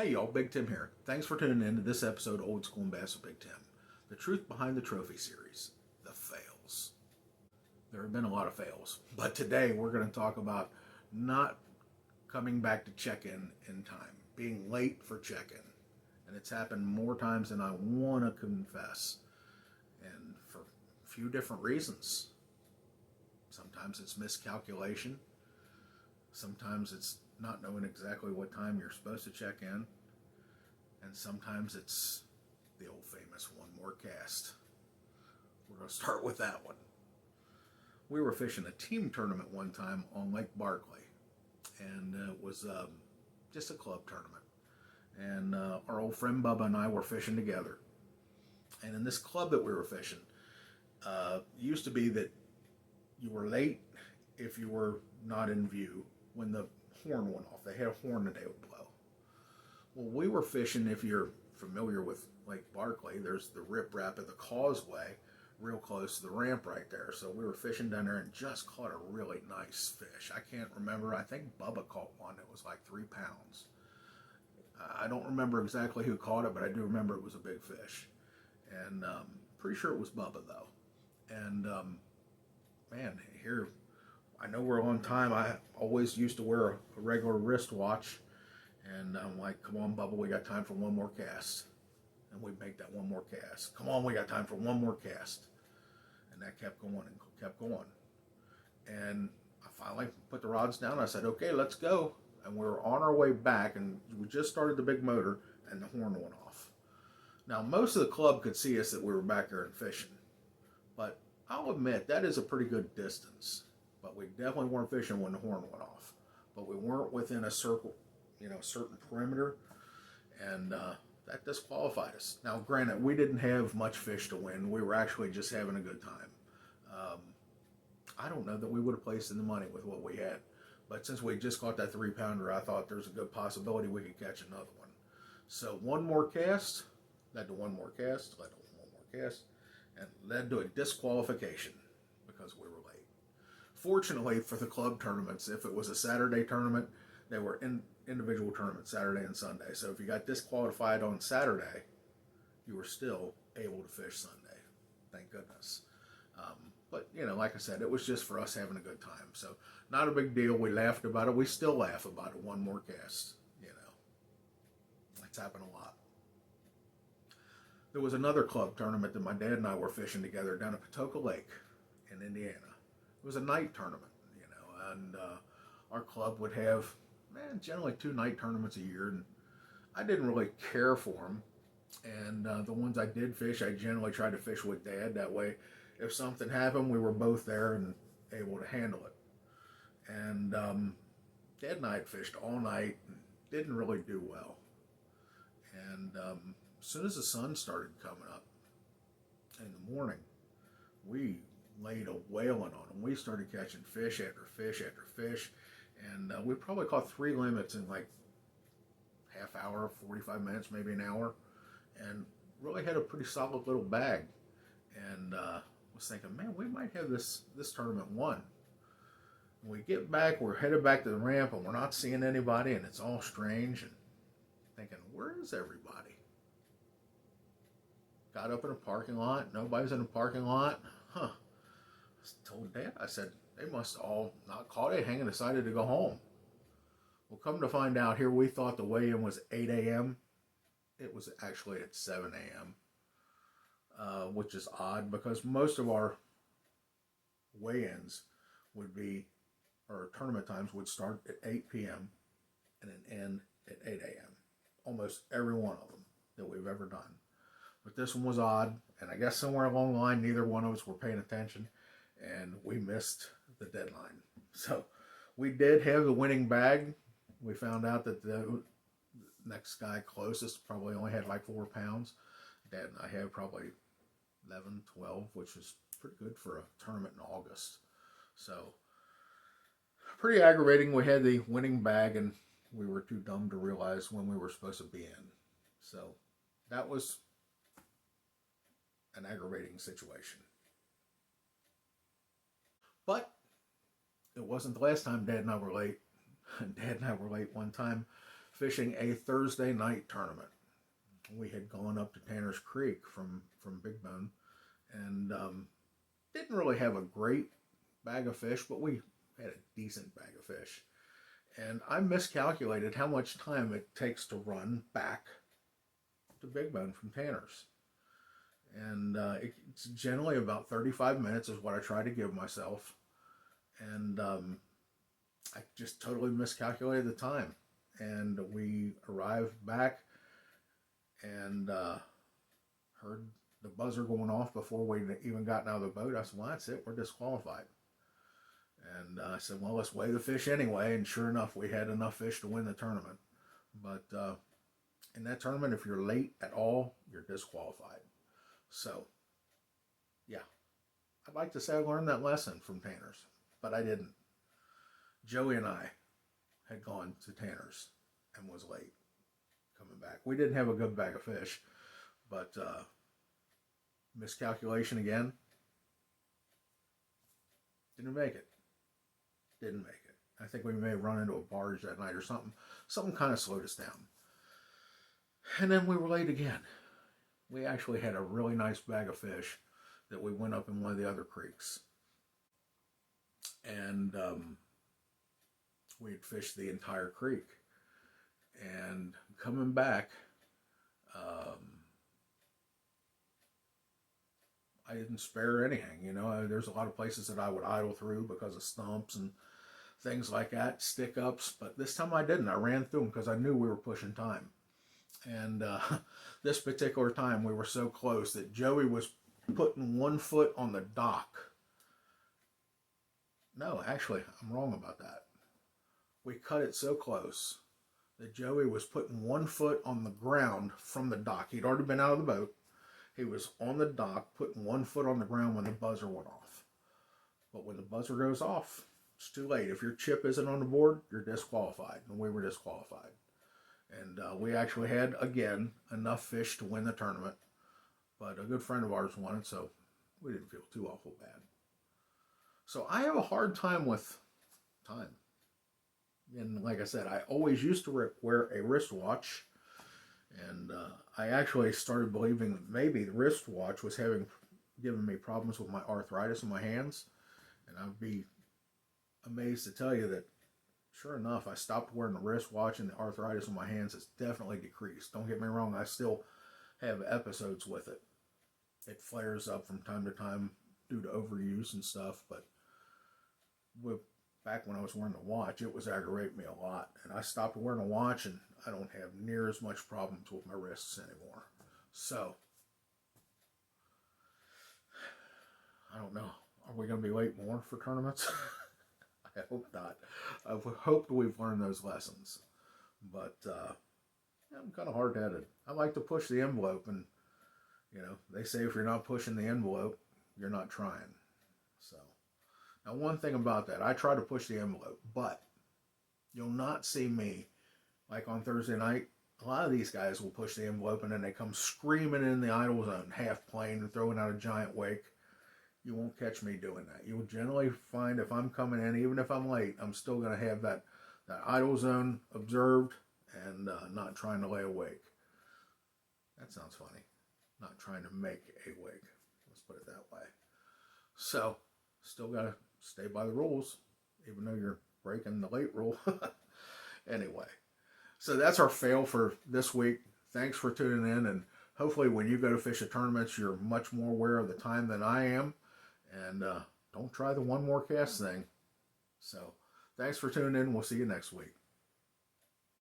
Hey y'all, Big Tim here. Thanks for tuning in to this episode of Old School and Bass with Big Tim. The truth behind the trophy series, the fails. There have been a lot of fails, but today we're going to talk about not coming back to check-in time, being late for check-in. And it's happened more times than I want to confess, and for a few different reasons. Sometimes it's miscalculation. Sometimes it's not knowing exactly what time you're supposed to check in. And sometimes it's the old famous one more cast. We're going to start with that one. We were fishing a team tournament one time on Lake Barkley. And it was just a club tournament. And our old friend Bubba and I were fishing together. And in this club that we were fishing, used to be that you were late if you were not in view when the horn went off. They had a horn that they would blow. Well, we were fishing, if you're familiar with Lake Barkley, there's the riprap of the causeway real close to the ramp right there. So we were fishing down there and just caught a really nice fish. I can't remember. I think Bubba caught one that was like 3 pounds. I don't remember exactly who caught it, but I do remember it was a big fish. And pretty sure it was Bubba, though. And man, here, I know we're on time. I always used to wear a regular wristwatch. And I'm like, come on, Bubba, we got time for one more cast. And we'd make that one more cast. Come on, we got time for one more cast. And that kept going and kept going. And I finally put the rods down. I said, okay, let's go. And we were on our way back, and we just started the big motor, and the horn went off. Now, most of the club could see us that we were back there and fishing. But I'll admit, that is a pretty good distance. But we definitely weren't fishing when the horn went off. But we weren't within a circle, certain perimeter, and that disqualified us. Now, granted, we didn't have much fish to win. We were actually just having a good time. I don't know that we would have placed in the money with what we had, but since we just caught that 3-pounder, I thought there's a good possibility we could catch another one. So one more cast led to one more cast, led to one more cast, and led to a disqualification because we were late. Fortunately for the club tournaments, if it was a Saturday tournament, they were individual tournaments, Saturday and Sunday. So if you got disqualified on Saturday, you were still able to fish Sunday. Thank goodness. But, like I said, it was just for us having a good time. So not a big deal. We laughed about it. We still laugh about it. One more cast, It's happened a lot. There was another club tournament that my dad and I were fishing together down at Patoka Lake in Indiana. It was a night tournament, and our club would have, generally 2 night tournaments a year, and I didn't really care for them. And the ones I did fish, I generally tried to fish with Dad. That way, if something happened, we were both there and able to handle it. And Dad and I had fished all night and didn't really do well. And as soon as the sun started coming up in the morning, we laid a whaling on them. We started catching fish after fish after fish. And we probably caught 3 limits in like half hour, 45 minutes, maybe an hour. And really had a pretty solid little bag. And was thinking, man, we might have this tournament won. When we get back, we're headed back to the ramp, and we're not seeing anybody, and it's all strange. And thinking, where is everybody? Got up in a parking lot. Nobody's in the parking lot. I told Dad, I said, they must all not caught it, hanging, decided to go home. Well, come to find out, here we thought the weigh-in was 8 a.m. It was actually at 7 a.m., which is odd because most of our weigh-ins would be, or tournament times would start at 8 p.m. and then end at 8 a.m. Almost every one of them that we've ever done. But this one was odd, and I guess somewhere along the line, neither one of us were paying attention, and we missed the deadline. So we did have the winning bag. We found out that the next guy closest probably only had like 4 pounds. Dad and I had probably 11, 12, which was pretty good for a tournament in August. So pretty aggravating. We had the winning bag, and we were too dumb to realize when we were supposed to be in. So that was an aggravating situation. But it wasn't the last time Dad and I were late. Dad and I were late one time fishing a Thursday night tournament. We had gone up to Tanner's Creek from Big Bone, and didn't really have a great bag of fish, but we had a decent bag of fish. And I miscalculated how much time it takes to run back to Big Bone from Tanner's. And it's generally about 35 minutes is what I try to give myself. And I just totally miscalculated the time. And we arrived back and heard the buzzer going off before we even gotten out of the boat. I said, well, that's it. We're disqualified. And I said, well, let's weigh the fish anyway. And sure enough, we had enough fish to win the tournament. But in that tournament, if you're late at all, you're disqualified. So, yeah. I'd like to say I learned that lesson from Tanner's, but I didn't. Joey and I had gone to Tanner's and was late coming back. We didn't have a good bag of fish, but miscalculation again. Didn't make it. Didn't make it. I think we may have run into a barge that night or something. Something kind of slowed us down. And then we were late again. We actually had a really nice bag of fish that we went up in one of the other creeks. And we had fished the entire creek. And coming back, I didn't spare anything. You know, there's a lot of places that I would idle through because of stumps and things like that, stick-ups. But this time I didn't. I ran through them because I knew we were pushing time. And this particular time we were so close that Joey was putting one foot on the dock. No, actually, I'm wrong about that. We cut it so close that Joey was putting one foot on the ground from the dock. He'd already been out of the boat. He was on the dock, putting one foot on the ground when the buzzer went off. But when the buzzer goes off, it's too late. If your chip isn't on the board, you're disqualified. And we were disqualified. And we actually had, again, enough fish to win the tournament. But a good friend of ours won it, so we didn't feel too awful bad. So I have a hard time with time. And like I said, I always used to wear a wristwatch. And I actually started believing that maybe the wristwatch was giving me problems with my arthritis in my hands. And I'd be amazed to tell you that, sure enough, I stopped wearing the wristwatch and the arthritis in my hands has definitely decreased. Don't get me wrong, I still have episodes with it. It flares up from time to time due to overuse and stuff, but back when I was wearing the watch, it was aggravating me a lot. And I stopped wearing a watch and I don't have near as much problems with my wrists anymore. So, I don't know. Are we going to be late more for tournaments? I hope not. I've hoped we've learned those lessons. But I'm kind of hard-headed. I like to push the envelope, and, you know, they say if you're not pushing the envelope, you're not trying. So, now one thing about that, I try to push the envelope, but you'll not see me, like on Thursday night, a lot of these guys will push the envelope and then they come screaming in the idle zone, half plane, and throwing out a giant wake. You won't catch me doing that. You'll generally find if I'm coming in, even if I'm late, I'm still going to have that idle zone observed and not trying to lay a wake. That sounds funny. Not trying to make a wake. Let's put it that way. So, still got to stay by the rules, even though you're breaking the late rule. Anyway, so that's our fail for this week. Thanks for tuning in, and hopefully when you go to fish at tournaments, you're much more aware of the time than I am. And don't try the one more cast thing. So, thanks for tuning in. We'll see you next week.